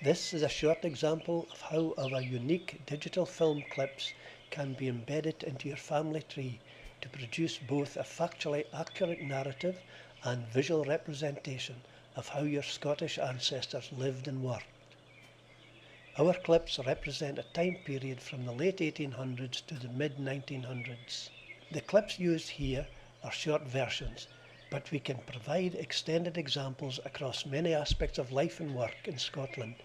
This is a short example of how our unique digital film clips can be embedded into your family tree to produce both a factually accurate narrative and visual representation of how your Scottish ancestors lived and worked. Our clips represent a time period from the late 1800s to the mid 1900s. The clips used here are short versions, but we can provide extended examples across many aspects of life and work in Scotland,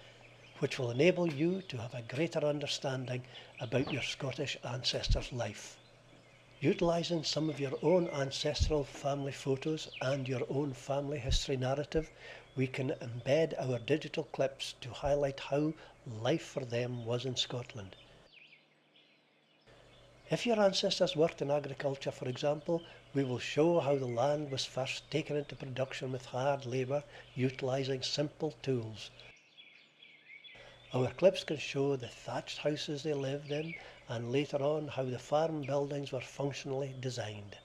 which will enable you to have a greater understanding about your Scottish ancestors' life. Utilising some of your own ancestral family photos and your own family history narrative, we can embed our digital clips to highlight how life for them was in Scotland. If your ancestors worked in agriculture, for example, we will show how the land was first taken into production with hard labour, utilising simple tools. Our clips can show the thatched houses they lived in and later on how the farm buildings were functionally designed.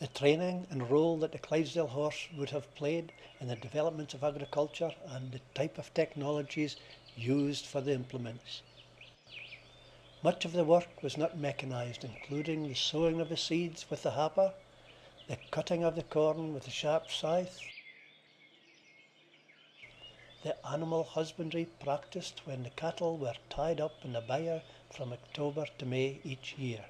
The training and role that the Clydesdale horse would have played in the development of agriculture and the type of technologies used for the implements. Much of the work was not mechanised, including the sowing of the seeds with the happer, the cutting of the corn with the sharp scythe, the animal husbandry practised when the cattle were tied up in the byre from October to May each year.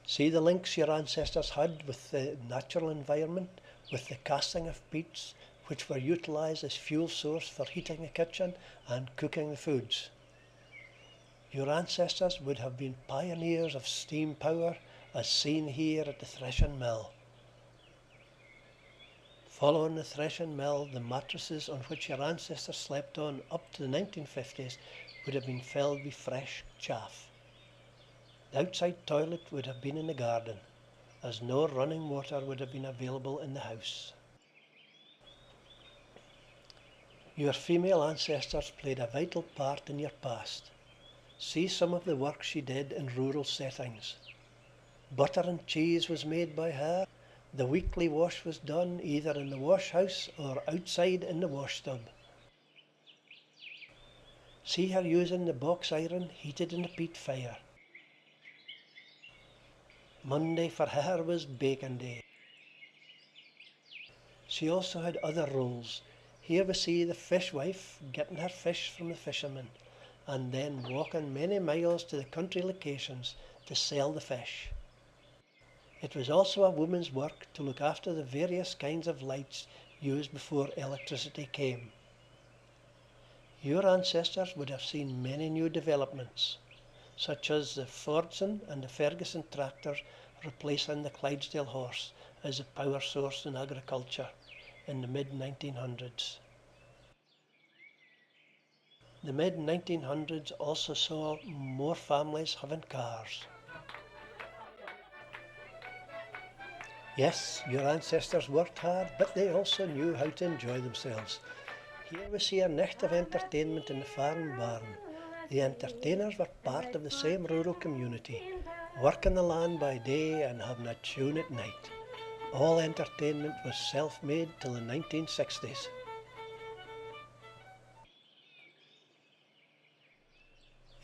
See the links your ancestors had with the natural environment, with the casting of peats, which were utilised as fuel source for heating the kitchen and cooking the foods. Your ancestors would have been pioneers of steam power, as seen here at the threshing mill. Following the threshing mill, the mattresses on which your ancestors slept on up to the 1950s would have been filled with fresh chaff. The outside toilet would have been in the garden, as no running water would have been available in the house. Your female ancestors played a vital part in your past. See some of the work she did in rural settings. Butter and cheese was made by her. The weekly wash was done either in the wash house or outside in the wash tub. See her using the box iron heated in the peat fire. Monday for her was bacon day. She also had other roles. Here we see the fishwife getting her fish from the fishermen and then walking many miles to the country locations to sell the fish. It was also a woman's work to look after the various kinds of lights used before electricity came. Your ancestors would have seen many new developments, such as the Fordson and the Ferguson tractors replacing the Clydesdale horse as a power source in agriculture in the mid-1900s. The mid-1900s also saw more families having cars. Yes, your ancestors worked hard, but they also knew how to enjoy themselves. Here we see a night of entertainment in the farm barn. The entertainers were part of the same rural community, working the land by day and having a tune at night. All entertainment was self-made till the 1960s.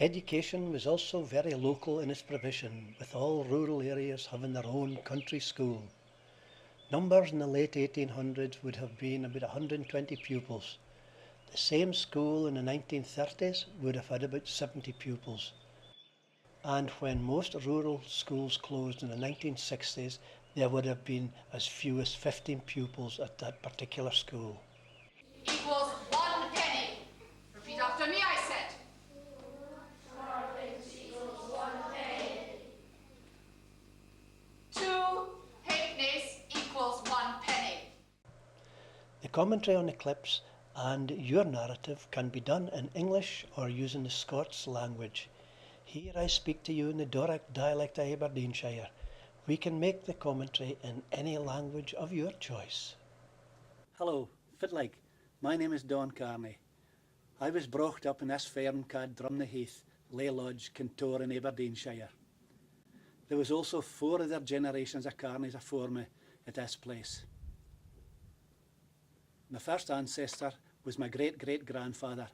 Education was also very local in its provision, with all rural areas having their own country school. Numbers in the late 1800s would have been about 120 pupils. The same school in the 1930s would have had about 70 pupils. And when most rural schools closed in the 1960s, there would have been as few as 15 pupils at that particular school. Equals 1 penny. Repeat after me, I said. The commentary on the clips and your narrative can be done in English or using the Scots language. Here I speak to you in the Doric dialect of Aberdeenshire. We can make the commentary in any language of your choice. Hello, Fitlig. My name is Don Carney. I was brought up in this farm called Drumnaheath, Lay Lodge, Kintore in Aberdeenshire. There was also 4 other generations of Carneys afore me at this place. My first ancestor was my great-great-grandfather.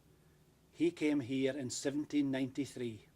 He came here in 1793.